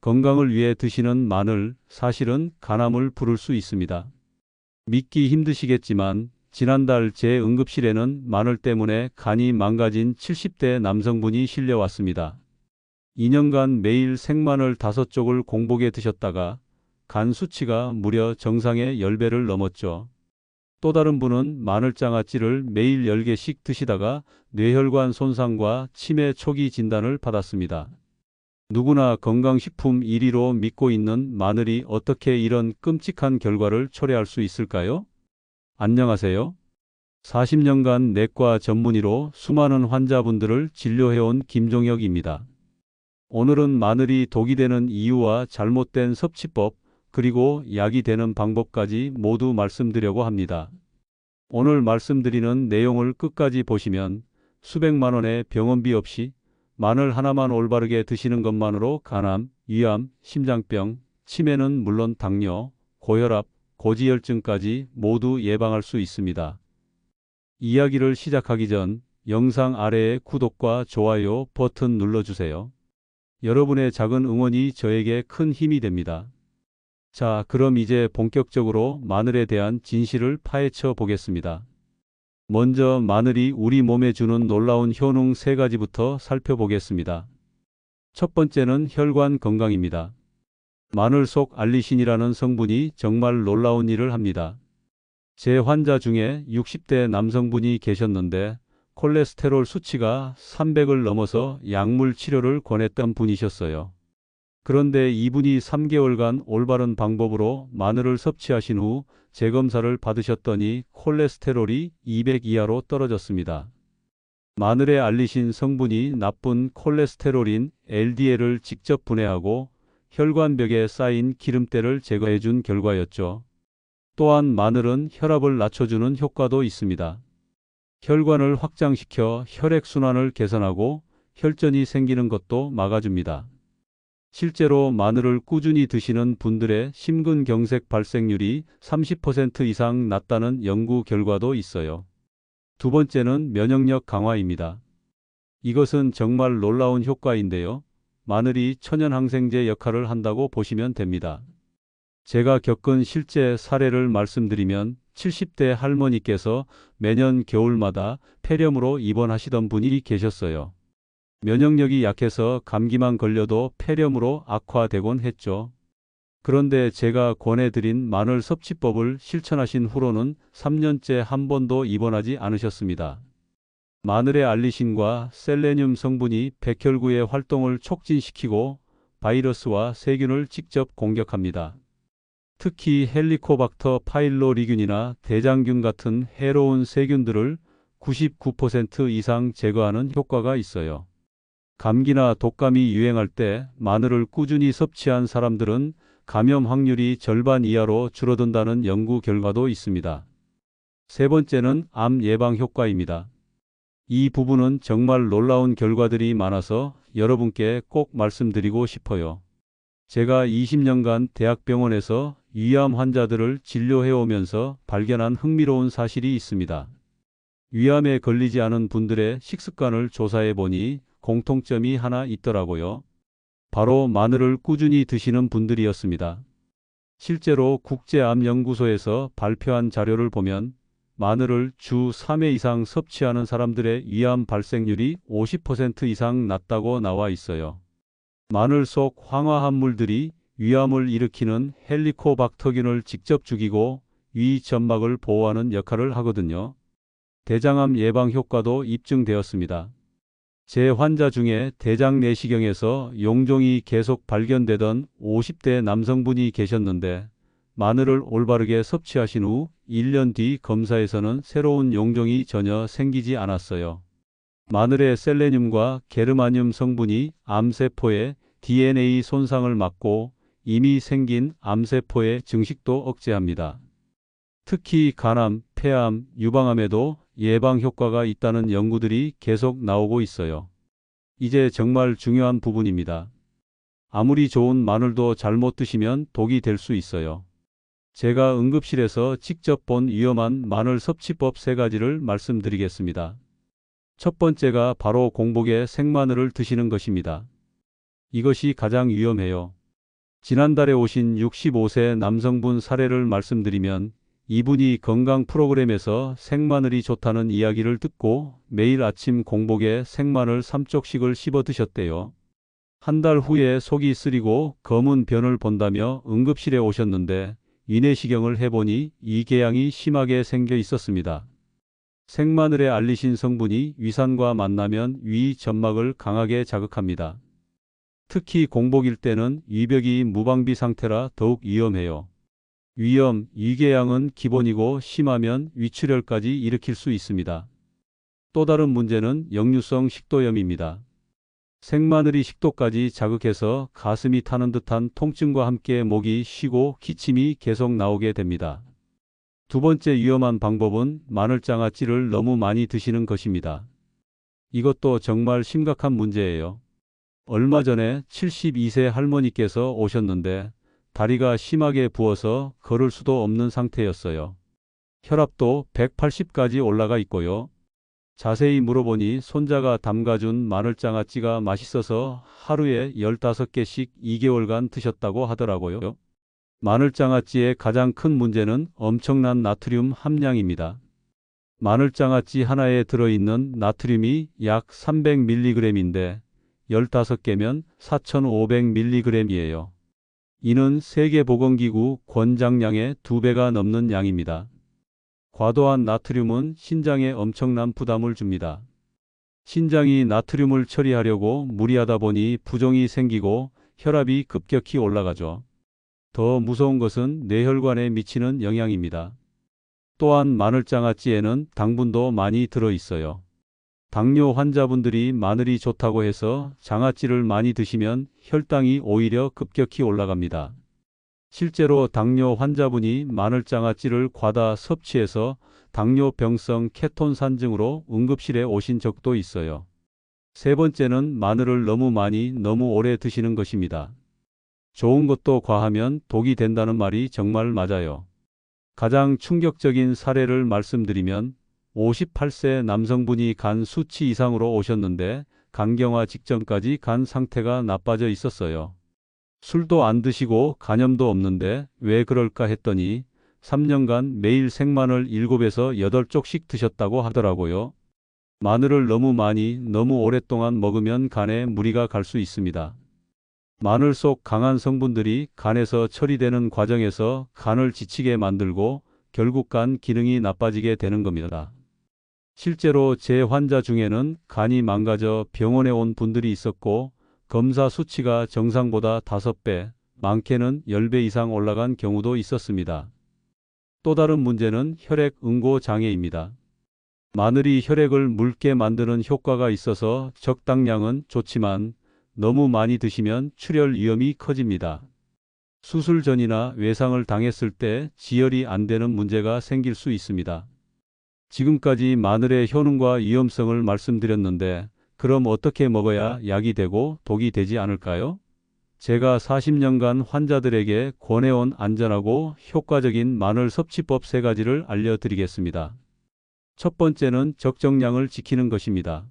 건강을 위해 드시는 마늘, 사실은 간암을 부를 수 있습니다. 믿기 힘드시겠지만 지난달 제 응급실에는 마늘 때문에 간이 망가진 70대 남성분이 실려왔습니다. 2년간 매일 생마늘 5쪽을 공복에 드셨다가 간 수치가 무려 정상의 10배를 넘었죠. 또 다른 분은 마늘장아찌를 매일 10개씩 드시다가 뇌혈관 손상과 치매 초기 진단을 받았습니다. 누구나 건강식품 1위로 믿고 있는 마늘이 어떻게 이런 끔찍한 결과를 초래할 수 있을까요? 안녕하세요. 40년간 내과 전문의로 수많은 환자분들을 진료해온 김종혁입니다. 오늘은 마늘이 독이 되는 이유와 잘못된 섭취법, 그리고 약이 되는 방법까지 모두 말씀드리려고 합니다. 오늘 말씀드리는 내용을 끝까지 보시면 수백만 원의 병원비 없이 마늘 하나만 올바르게 드시는 것만으로 간암, 위암, 심장병, 치매는 물론 당뇨, 고혈압, 고지혈증까지 모두 예방할 수 있습니다. 이야기를 시작하기 전 영상 아래에 구독과 좋아요 버튼 눌러주세요. 여러분의 작은 응원이 저에게 큰 힘이 됩니다. 자, 그럼 이제 본격적으로 마늘에 대한 진실을 파헤쳐 보겠습니다. 먼저 마늘이 우리 몸에 주는 놀라운 효능 3가지부터 살펴보겠습니다. 첫 번째는 혈관 건강입니다. 마늘 속 알리신이라는 성분이 정말 놀라운 일을 합니다. 제 환자 중에 60대 남성분이 계셨는데 콜레스테롤 수치가 300을 넘어서 약물 치료를 권했던 분이셨어요. 그런데 이분이 3개월간 올바른 방법으로 마늘을 섭취하신 후 재검사를 받으셨더니 콜레스테롤이 200 이하로 떨어졌습니다. 마늘에 알리신 성분이 나쁜 콜레스테롤인 LDL을 직접 분해하고 혈관벽에 쌓인 기름때를 제거해준 결과였죠. 또한 마늘은 혈압을 낮춰주는 효과도 있습니다. 혈관을 확장시켜 혈액순환을 개선하고 혈전이 생기는 것도 막아줍니다. 실제로 마늘을 꾸준히 드시는 분들의 심근경색 발생률이 30% 이상 낮다는 연구 결과도 있어요. 두 번째는 면역력 강화입니다. 이것은 정말 놀라운 효과인데요. 마늘이 천연항생제 역할을 한다고 보시면 됩니다. 제가 겪은 실제 사례를 말씀드리면 70대 할머니께서 매년 겨울마다 폐렴으로 입원하시던 분이 계셨어요. 면역력이 약해서 감기만 걸려도 폐렴으로 악화되곤 했죠. 그런데 제가 권해드린 마늘 섭취법을 실천하신 후로는 3년째 한 번도 입원하지 않으셨습니다. 마늘의 알리신과 셀레늄 성분이 백혈구의 활동을 촉진시키고 바이러스와 세균을 직접 공격합니다. 특히 헬리코박터 파일로리균이나 대장균 같은 해로운 세균들을 99% 이상 제거하는 효과가 있어요. 감기나 독감이 유행할 때 마늘을 꾸준히 섭취한 사람들은 감염 확률이 절반 이하로 줄어든다는 연구 결과도 있습니다. 세 번째는 암 예방 효과입니다. 이 부분은 정말 놀라운 결과들이 많아서 여러분께 꼭 말씀드리고 싶어요. 제가 20년간 대학병원에서 위암 환자들을 진료해 오면서 발견한 흥미로운 사실이 있습니다. 위암에 걸리지 않은 분들의 식습관을 조사해 보니 공통점이 하나 있더라고요. 바로 마늘을 꾸준히 드시는 분들이었습니다. 실제로 국제암연구소에서 발표한 자료를 보면 마늘을 주 3회 이상 섭취하는 사람들의 위암 발생률이 50% 이상 낮다고 나와 있어요. 마늘 속 황화합물들이 위암을 일으키는 헬리코박터균을 직접 죽이고 위 점막을 보호하는 역할을 하거든요. 대장암 예방 효과도 입증되었습니다. 제 환자 중에 대장 내시경에서 용종이 계속 발견되던 50대 남성분이 계셨는데 마늘을 올바르게 섭취하신 후 1년 뒤 검사에서는 새로운 용종이 전혀 생기지 않았어요. 마늘의 셀레늄과 게르마늄 성분이 암세포의 DNA 손상을 막고 이미 생긴 암세포의 증식도 억제합니다. 특히 간암, 폐암, 유방암에도 예방 효과가 있다는 연구들이 계속 나오고 있어요. 이제 정말 중요한 부분입니다. 아무리 좋은 마늘도 잘못 드시면 독이 될 수 있어요. 제가 응급실에서 직접 본 위험한 마늘 섭취법 3가지를 말씀드리겠습니다. 첫 번째가 바로 공복에 생마늘을 드시는 것입니다. 이것이 가장 위험해요. 지난달에 오신 65세 남성분 사례를 말씀드리면 이분이 건강 프로그램에서 생마늘이 좋다는 이야기를 듣고 매일 아침 공복에 생마늘 3쪽씩을 씹어 드셨대요. 한 달 후에 속이 쓰리고 검은 변을 본다며 응급실에 오셨는데 위내시경을 해보니 이궤양이 심하게 생겨 있었습니다. 생마늘에 알리신 성분이 위산과 만나면 위 점막을 강하게 자극합니다. 특히 공복일 때는 위벽이 무방비 상태라 더욱 위험해요. 위염, 위궤양은 기본이고 심하면 위출혈까지 일으킬 수 있습니다. 또 다른 문제는 역류성 식도염입니다. 생마늘이 식도까지 자극해서 가슴이 타는 듯한 통증과 함께 목이 쉬고 기침이 계속 나오게 됩니다. 두 번째 위험한 방법은 마늘장아찌를 너무 많이 드시는 것입니다. 이것도 정말 심각한 문제예요. 얼마 전에 72세 할머니께서 오셨는데 다리가 심하게 부어서 걸을 수도 없는 상태였어요. 혈압도 180까지 올라가 있고요. 자세히 물어보니 손자가 담가준 마늘장아찌가 맛있어서 하루에 15개씩 2개월간 드셨다고 하더라고요. 마늘장아찌의 가장 큰 문제는 엄청난 나트륨 함량입니다. 마늘장아찌 하나에 들어있는 나트륨이 약 300mg인데 15개면 4,500mg이에요. 이는 세계보건기구 권장량의 2배가 넘는 양입니다. 과도한 나트륨은 신장에 엄청난 부담을 줍니다. 신장이 나트륨을 처리하려고 무리하다 보니 부종이 생기고 혈압이 급격히 올라가죠. 더 무서운 것은 뇌혈관에 미치는 영향입니다. 또한 마늘장아찌에는 당분도 많이 들어 있어요. 당뇨 환자분들이 마늘이 좋다고 해서 장아찌를 많이 드시면 혈당이 오히려 급격히 올라갑니다. 실제로 당뇨 환자분이 마늘장아찌를 과다 섭취해서 당뇨병성 케톤산증으로 응급실에 오신 적도 있어요. 세 번째는 마늘을 너무 많이 너무 오래 드시는 것입니다. 좋은 것도 과하면 독이 된다는 말이 정말 맞아요. 가장 충격적인 사례를 말씀드리면 58세 남성분이 간 수치 이상으로 오셨는데 간경화 직전까지 간 상태가 나빠져 있었어요. 술도 안 드시고 간염도 없는데 왜 그럴까 했더니 3년간 매일 생마늘 7에서 8쪽씩 드셨다고 하더라고요. 마늘을 너무 많이 너무 오랫동안 먹으면 간에 무리가 갈 수 있습니다. 마늘 속 강한 성분들이 간에서 처리되는 과정에서 간을 지치게 만들고 결국 간 기능이 나빠지게 되는 겁니다. 실제로 제 환자 중에는 간이 망가져 병원에 온 분들이 있었고 검사 수치가 정상보다 5배, 많게는 10배 이상 올라간 경우도 있었습니다. 또 다른 문제는 혈액 응고 장애입니다. 마늘이 혈액을 묽게 만드는 효과가 있어서 적당량은 좋지만 너무 많이 드시면 출혈 위험이 커집니다. 수술 전이나 외상을 당했을 때 지혈이 안 되는 문제가 생길 수 있습니다. 지금까지 마늘의 효능과 위험성을 말씀드렸는데 그럼 어떻게 먹어야 약이 되고 독이 되지 않을까요? 제가 40년간 환자들에게 권해온 안전하고 효과적인 마늘 섭취법 3가지를 알려드리겠습니다. 첫 번째는 적정량을 지키는 것입니다.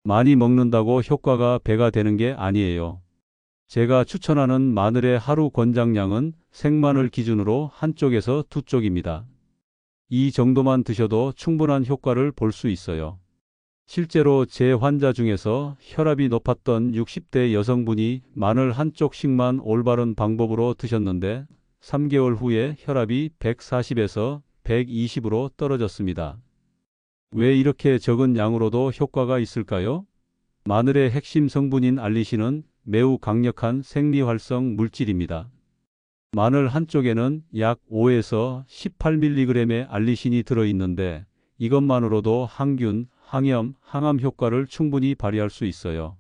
많이 먹는다고 효과가 배가 되는 게 아니에요. 제가 추천하는 마늘의 하루 권장량은 생마늘 기준으로 1쪽에서 2쪽입니다. 이 정도만 드셔도 충분한 효과를 볼 수 있어요. 실제로 제 환자 중에서 혈압이 높았던 60대 여성분이 마늘 1쪽씩만 올바른 방법으로 드셨는데 3개월 후에 혈압이 140에서 120으로 떨어졌습니다. 왜 이렇게 적은 양으로도 효과가 있을까요? 마늘의 핵심 성분인 알리신은 매우 강력한 생리활성 물질입니다. 마늘 1쪽에는 약 5에서 18mg의 알리신이 들어있는데 이것만으로도 항균, 항염, 항암 효과를 충분히 발휘할 수 있어요.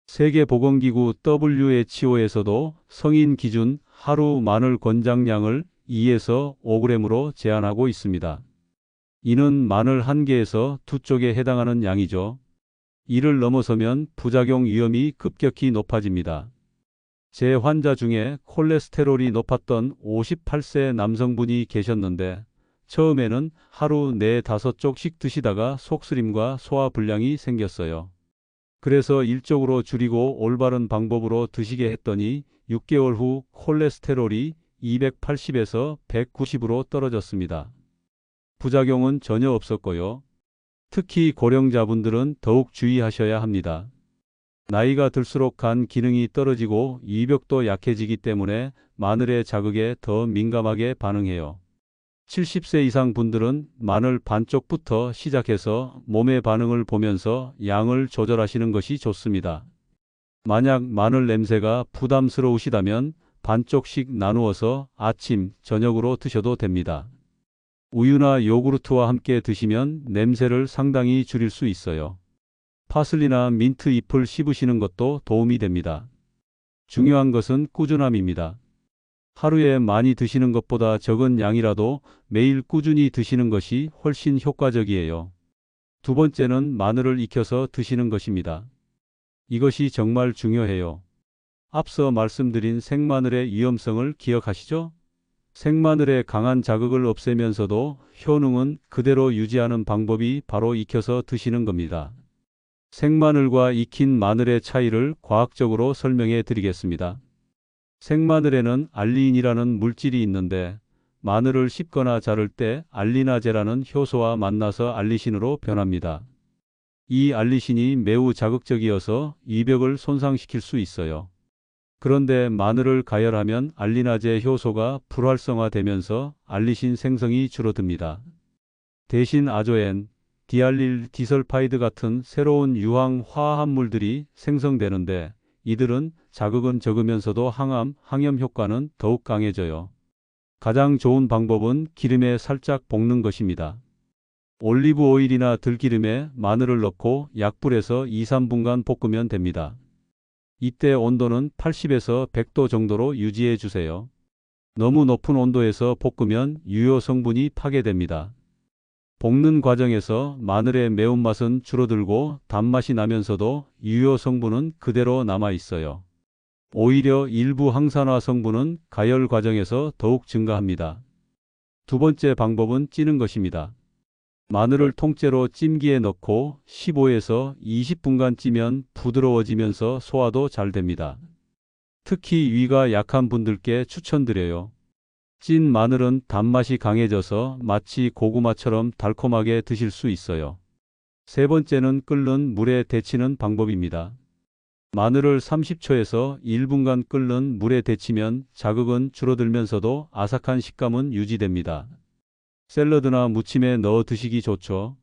세계보건기구 WHO에서도 성인 기준 하루 마늘 권장량을 2에서 5g으로 제한하고 있습니다. 이는 마늘 1개에서 2쪽에 해당하는 양이죠. 이를 넘어서면 부작용 위험이 급격히 높아집니다. 제 환자 중에 콜레스테롤이 높았던 58세 남성분이 계셨는데 처음에는 하루 4-5쪽씩 드시다가 속쓰림과 소화불량이 생겼어요. 그래서 1쪽으로 줄이고 올바른 방법으로 드시게 했더니 6개월 후 콜레스테롤이 280에서 190으로 떨어졌습니다. 부작용은 전혀 없었고요. 특히 고령자분들은 더욱 주의하셔야 합니다. 나이가 들수록 간 기능이 떨어지고 위벽도 약해지기 때문에 마늘의 자극에 더 민감하게 반응해요. 70세 이상 분들은 마늘 반쪽부터 시작해서 몸의 반응을 보면서 양을 조절하시는 것이 좋습니다. 만약 마늘 냄새가 부담스러우시다면 반쪽씩 나누어서 아침, 저녁으로 드셔도 됩니다. 우유나 요구르트와 함께 드시면 냄새를 상당히 줄일 수 있어요. 파슬리나 민트 잎을 씹으시는 것도 도움이 됩니다. 중요한 것은 꾸준함입니다. 하루에 많이 드시는 것보다 적은 양이라도 매일 꾸준히 드시는 것이 훨씬 효과적이에요. 두 번째는 마늘을 익혀서 드시는 것입니다. 이것이 정말 중요해요. 앞서 말씀드린 생마늘의 위험성을 기억하시죠? 생마늘의 강한 자극을 없애면서도 효능은 그대로 유지하는 방법이 바로 익혀서 드시는 겁니다. 생마늘과 익힌 마늘의 차이를 과학적으로 설명해 드리겠습니다. 생마늘에는 알리인이라는 물질이 있는데 마늘을 씹거나 자를 때 알리나제라는 효소와 만나서 알리신으로 변합니다. 이 알리신이 매우 자극적이어서 위벽을 손상시킬 수 있어요. 그런데 마늘을 가열하면 알리나제 효소가 불활성화되면서 알리신 생성이 줄어듭니다. 대신 아조엔, 디알릴 디설파이드 같은 새로운 유황 화합물들이 생성되는데 이들은 자극은 적으면서도 항암, 항염 효과는 더욱 강해져요. 가장 좋은 방법은 기름에 살짝 볶는 것입니다. 올리브 오일이나 들기름에 마늘을 넣고 약불에서 2~3분간 볶으면 됩니다. 이때 온도는 80에서 100도 정도로 유지해 주세요. 너무 높은 온도에서 볶으면 유효 성분이 파괴됩니다. 볶는 과정에서 마늘의 매운맛은 줄어들고 단맛이 나면서도 유효 성분은 그대로 남아 있어요. 오히려 일부 항산화 성분은 가열 과정에서 더욱 증가합니다. 두 번째 방법은 찌는 것입니다. 마늘을 통째로 찜기에 넣고 15에서 20분간 찌면 부드러워지면서 소화도 잘 됩니다. 특히 위가 약한 분들께 추천드려요. 찐 마늘은 단맛이 강해져서 마치 고구마처럼 달콤하게 드실 수 있어요. 세 번째는 끓는 물에 데치는 방법입니다. 마늘을 30초에서 1분간 끓는 물에 데치면 자극은 줄어들면서도 아삭한 식감은 유지됩니다. 샐러드나 무침에 넣어 드시기 좋죠.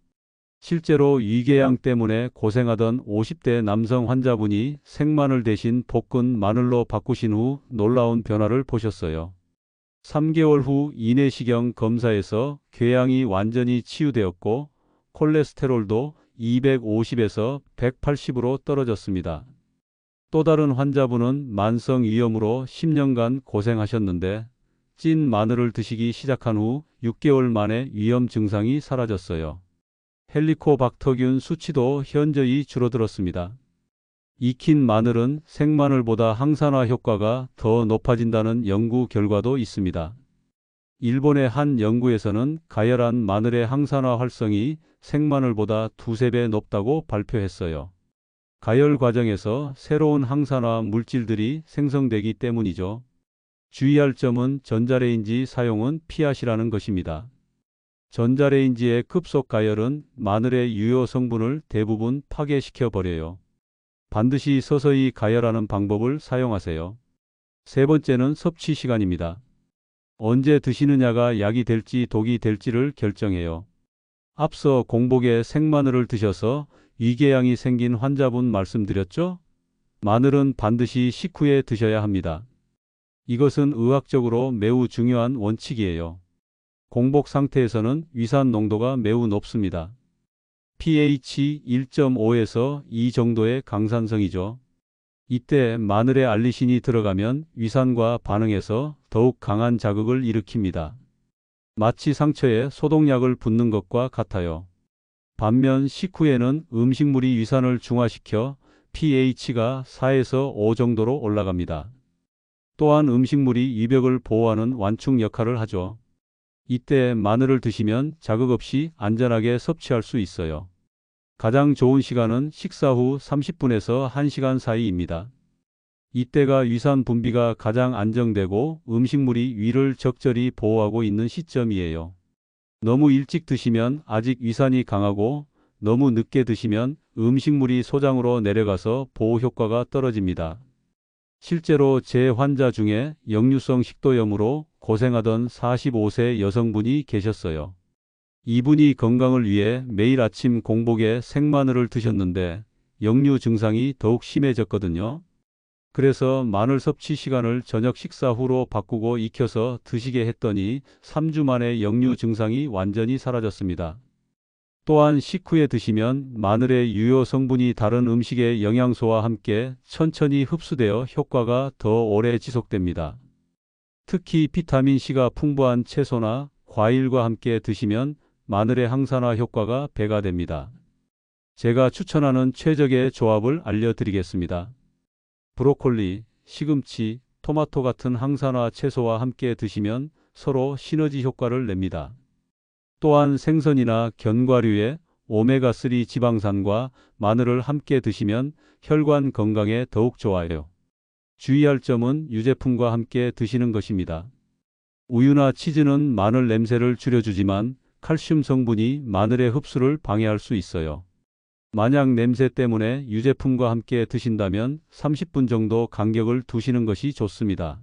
실제로 위궤양 때문에 고생하던 50대 남성 환자분이 생마늘 대신 볶은 마늘로 바꾸신 후 놀라운 변화를 보셨어요. 3개월 후 이내시경 검사에서 궤양이 완전히 치유되었고 콜레스테롤도 250에서 180으로 떨어졌습니다. 또 다른 환자분은 만성 위염으로 10년간 고생하셨는데 찐 마늘을 드시기 시작한 후 6개월 만에 위염 증상이 사라졌어요. 헬리코박터균 수치도 현저히 줄어들었습니다. 익힌 마늘은 생마늘보다 항산화 효과가 더 높아진다는 연구 결과도 있습니다. 일본의 한 연구에서는 가열한 마늘의 항산화 활성이 생마늘보다 2~3배 높다고 발표했어요. 가열 과정에서 새로운 항산화 물질들이 생성되기 때문이죠. 주의할 점은 전자레인지 사용은 피하시라는 것입니다. 전자레인지의 급속 가열은 마늘의 유효 성분을 대부분 파괴시켜 버려요. 반드시 서서히 가열하는 방법을 사용하세요. 세 번째는 섭취 시간입니다. 언제 드시느냐가 약이 될지 독이 될지를 결정해요. 앞서 공복에 생마늘을 드셔서 위궤양이 생긴 환자분 말씀드렸죠? 마늘은 반드시 식후에 드셔야 합니다. 이것은 의학적으로 매우 중요한 원칙이에요. 공복 상태에서는 위산 농도가 매우 높습니다. pH 1.5에서 2 정도의 강산성이죠. 이때 마늘에 알리신이 들어가면 위산과 반응해서 더욱 강한 자극을 일으킵니다. 마치 상처에 소독약을 붓는 것과 같아요. 반면 식후에는 음식물이 위산을 중화시켜 pH가 4에서 5 정도로 올라갑니다. 또한 음식물이 위벽을 보호하는 완충 역할을 하죠. 이때 마늘을 드시면 자극 없이 안전하게 섭취할 수 있어요. 가장 좋은 시간은 식사 후 30분에서 1시간 사이입니다. 이때가 위산 분비가 가장 안정되고 음식물이 위를 적절히 보호하고 있는 시점이에요. 너무 일찍 드시면 아직 위산이 강하고 너무 늦게 드시면 음식물이 소장으로 내려가서 보호 효과가 떨어집니다. 실제로 제 환자 중에 역류성 식도염으로 고생하던 45세 여성분이 계셨어요. 이분이 건강을 위해 매일 아침 공복에 생마늘을 드셨는데 역류 증상이 더욱 심해졌거든요. 그래서 마늘 섭취 시간을 저녁 식사 후로 바꾸고 익혀서 드시게 했더니 3주 만에 역류 증상이 완전히 사라졌습니다. 또한 식후에 드시면 마늘의 유효 성분이 다른 음식의 영양소와 함께 천천히 흡수되어 효과가 더 오래 지속됩니다. 특히 비타민C가 풍부한 채소나 과일과 함께 드시면 마늘의 항산화 효과가 배가 됩니다. 제가 추천하는 최적의 조합을 알려드리겠습니다. 브로콜리, 시금치, 토마토 같은 항산화 채소와 함께 드시면 서로 시너지 효과를 냅니다. 또한 생선이나 견과류에 오메가3 지방산과 마늘을 함께 드시면 혈관 건강에 더욱 좋아요. 주의할 점은 유제품과 함께 드시는 것입니다. 우유나 치즈는 마늘 냄새를 줄여주지만 칼슘 성분이 마늘의 흡수를 방해할 수 있어요. 만약 냄새 때문에 유제품과 함께 드신다면 30분 정도 간격을 두시는 것이 좋습니다.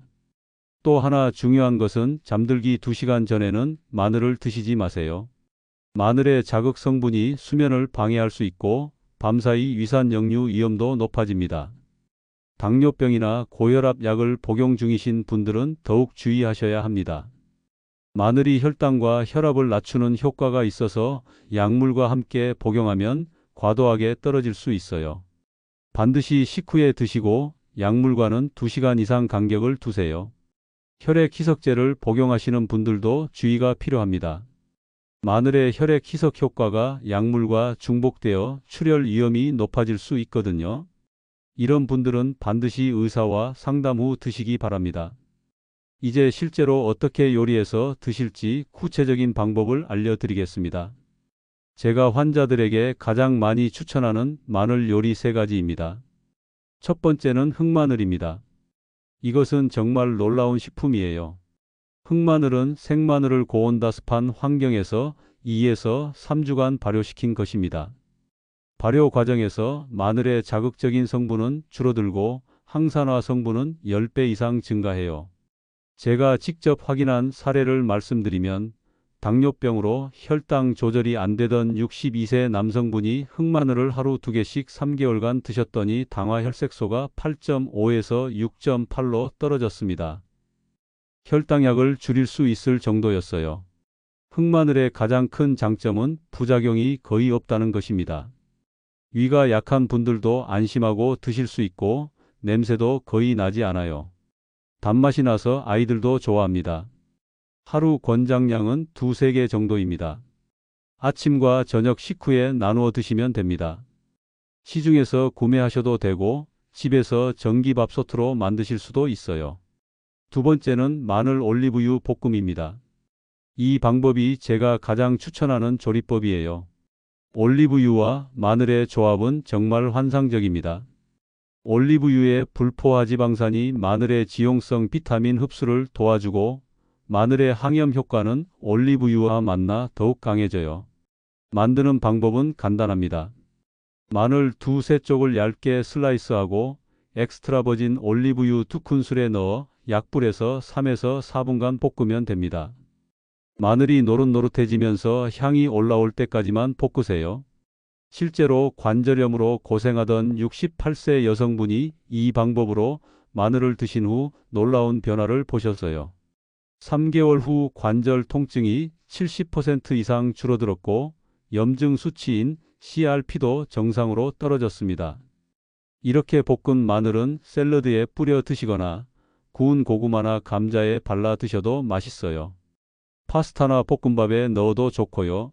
또 하나 중요한 것은 잠들기 2시간 전에는 마늘을 드시지 마세요. 마늘의 자극 성분이 수면을 방해할 수 있고 밤사이 위산 역류 위험도 높아집니다. 당뇨병이나 고혈압 약을 복용 중이신 분들은 더욱 주의하셔야 합니다. 마늘이 혈당과 혈압을 낮추는 효과가 있어서 약물과 함께 복용하면 과도하게 떨어질 수 있어요. 반드시 식후에 드시고 약물과는 2시간 이상 간격을 두세요. 혈액 희석제를 복용하시는 분들도 주의가 필요합니다. 마늘의 혈액 희석 효과가 약물과 중복되어 출혈 위험이 높아질 수 있거든요. 이런 분들은 반드시 의사와 상담 후 드시기 바랍니다. 이제 실제로 어떻게 요리해서 드실지 구체적인 방법을 알려드리겠습니다. 제가 환자들에게 가장 많이 추천하는 마늘 요리 3가지입니다. 첫 번째는 흑마늘입니다. 이것은 정말 놀라운 식품이에요. 흑마늘은 생마늘을 고온다습한 환경에서 2에서 3주간 발효시킨 것입니다. 발효 과정에서 마늘의 자극적인 성분은 줄어들고 항산화 성분은 10배 이상 증가해요. 제가 직접 확인한 사례를 말씀드리면 당뇨병으로 혈당 조절이 안 되던 62세 남성분이 흑마늘을 하루 2개씩 3개월간 드셨더니 당화 혈색소가 8.5에서 6.8로 떨어졌습니다. 혈당약을 줄일 수 있을 정도였어요. 흑마늘의 가장 큰 장점은 부작용이 거의 없다는 것입니다. 위가 약한 분들도 안심하고 드실 수 있고 냄새도 거의 나지 않아요. 단맛이 나서 아이들도 좋아합니다. 하루 권장량은 2~3개 정도입니다. 아침과 저녁 식후에 나누어 드시면 됩니다. 시중에서 구매하셔도 되고 집에서 전기밥솥으로 만드실 수도 있어요. 두 번째는 마늘 올리브유 볶음입니다. 이 방법이 제가 가장 추천하는 조리법이에요. 올리브유와 마늘의 조합은 정말 환상적입니다. 올리브유의 불포화지방산이 마늘의 지용성 비타민 흡수를 도와주고 마늘의 항염 효과는 올리브유와 만나 더욱 강해져요. 만드는 방법은 간단합니다. 마늘 2~3쪽을 얇게 슬라이스하고 엑스트라 버진 올리브유 2큰술에 넣어 약불에서 3에서 4분간 볶으면 됩니다. 마늘이 노릇노릇해지면서 향이 올라올 때까지만 볶으세요. 실제로 관절염으로 고생하던 68세 여성분이 이 방법으로 마늘을 드신 후 놀라운 변화를 보셨어요. 3개월 후 관절 통증이 70% 이상 줄어들었고 염증 수치인 CRP도 정상으로 떨어졌습니다. 이렇게 볶은 마늘은 샐러드에 뿌려 드시거나 구운 고구마나 감자에 발라 드셔도 맛있어요. 파스타나 볶음밥에 넣어도 좋고요.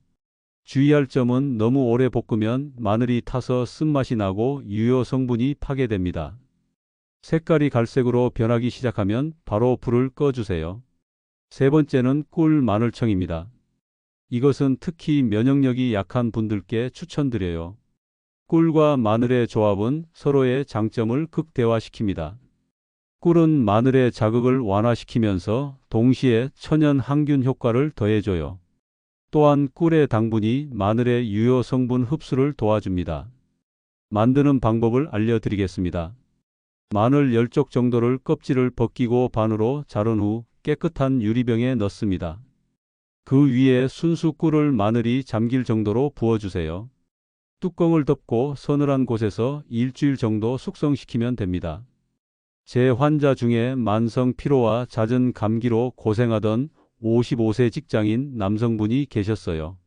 주의할 점은 너무 오래 볶으면 마늘이 타서 쓴맛이 나고 유효 성분이 파괴됩니다. 색깔이 갈색으로 변하기 시작하면 바로 불을 꺼주세요. 세 번째는 꿀 마늘청입니다. 이것은 특히 면역력이 약한 분들께 추천드려요. 꿀과 마늘의 조합은 서로의 장점을 극대화시킵니다. 꿀은 마늘의 자극을 완화시키면서 동시에 천연 항균 효과를 더해줘요. 또한 꿀의 당분이 마늘의 유효 성분 흡수를 도와줍니다. 만드는 방법을 알려드리겠습니다. 마늘 10쪽 정도를 껍질을 벗기고 반으로 자른 후 깨끗한 유리병에 넣습니다. 그 위에 순수 꿀을 마늘이 잠길 정도로 부어주세요. 뚜껑을 덮고 서늘한 곳에서 일주일 정도 숙성시키면 됩니다. 제 환자 중에 만성 피로와 잦은 감기로 고생하던 55세 직장인 남성분이 계셨어요.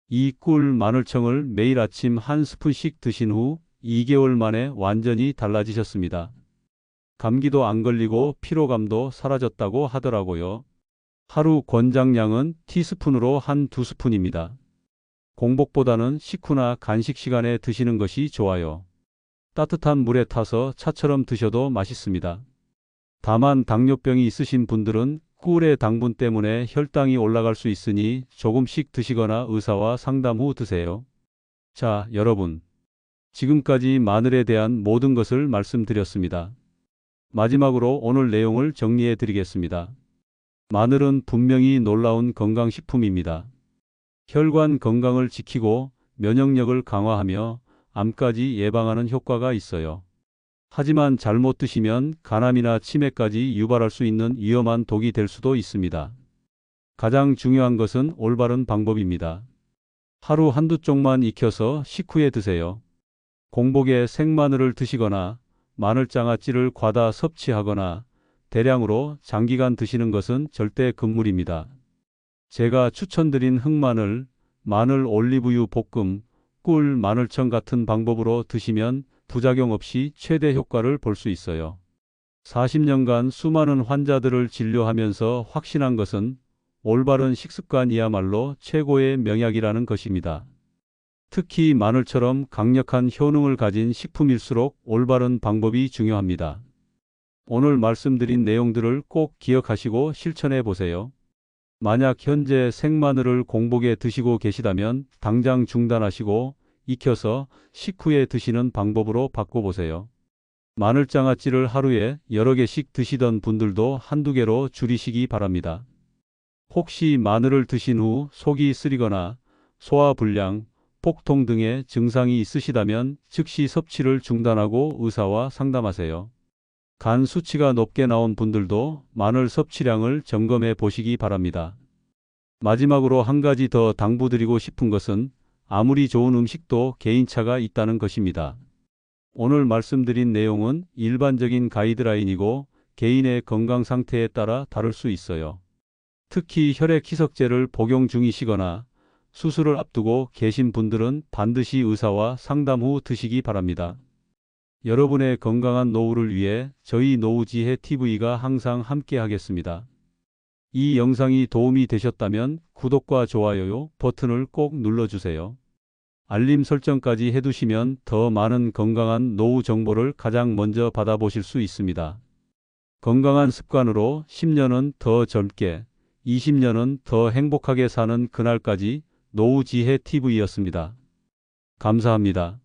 이 꿀 마늘청을 매일 아침 한 스푼씩 드신 후 2개월 만에 완전히 달라지셨습니다. 감기도 안 걸리고 피로감도 사라졌다고 하더라고요. 하루 권장량은 티스푼으로 한 2스푼입니다. 공복보다는 식후나 간식 시간에 드시는 것이 좋아요. 따뜻한 물에 타서 차처럼 드셔도 맛있습니다. 다만 당뇨병이 있으신 분들은 꿀의 당분 때문에 혈당이 올라갈 수 있으니 조금씩 드시거나 의사와 상담 후 드세요. 자, 여러분. 지금까지 마늘에 대한 모든 것을 말씀드렸습니다. 마지막으로 오늘 내용을 정리해 드리겠습니다. 마늘은 분명히 놀라운 건강식품입니다. 혈관 건강을 지키고 면역력을 강화하며 암까지 예방하는 효과가 있어요. 하지만 잘못 드시면 간암이나 치매까지 유발할 수 있는 위험한 독이 될 수도 있습니다. 가장 중요한 것은 올바른 방법입니다. 하루 한두 쪽만 익혀서 식후에 드세요. 공복에 생마늘을 드시거나 마늘장아찌를 과다 섭취하거나 대량으로 장기간 드시는 것은 절대 금물입니다. 제가 추천드린 흑마늘, 마늘 올리브유 볶음, 꿀 마늘청 같은 방법으로 드시면 부작용 없이 최대 효과를 볼 수 있어요. 40년간 수많은 환자들을 진료하면서 확신한 것은 올바른 식습관이야말로 최고의 명약이라는 것입니다. 특히 마늘처럼 강력한 효능을 가진 식품일수록 올바른 방법이 중요합니다. 오늘 말씀드린 내용들을 꼭 기억하시고 실천해 보세요. 만약 현재 생마늘을 공복에 드시고 계시다면 당장 중단하시고 익혀서 식후에 드시는 방법으로 바꿔보세요. 마늘장아찌를 하루에 여러 개씩 드시던 분들도 한두 개로 줄이시기 바랍니다. 혹시 마늘을 드신 후 속이 쓰리거나 소화불량, 복통 등의 증상이 있으시다면 즉시 섭취를 중단하고 의사와 상담하세요. 간 수치가 높게 나온 분들도 마늘 섭취량을 점검해 보시기 바랍니다. 마지막으로 한 가지 더 당부드리고 싶은 것은 아무리 좋은 음식도 개인차가 있다는 것입니다. 오늘 말씀드린 내용은 일반적인 가이드라인이고 개인의 건강 상태에 따라 다를 수 있어요. 특히 혈액 희석제를 복용 중이시거나 수술을 앞두고 계신 분들은 반드시 의사와 상담 후 드시기 바랍니다. 여러분의 건강한 노후를 위해 저희 노후지혜TV가 항상 함께 하겠습니다. 이 영상이 도움이 되셨다면 구독과 좋아요 버튼을 꼭 눌러주세요. 알림 설정까지 해두시면 더 많은 건강한 노후 정보를 가장 먼저 받아보실 수 있습니다. 건강한 습관으로 10년은 더 젊게, 20년은 더 행복하게 사는 그날까지 노후지혜TV였습니다. 감사합니다.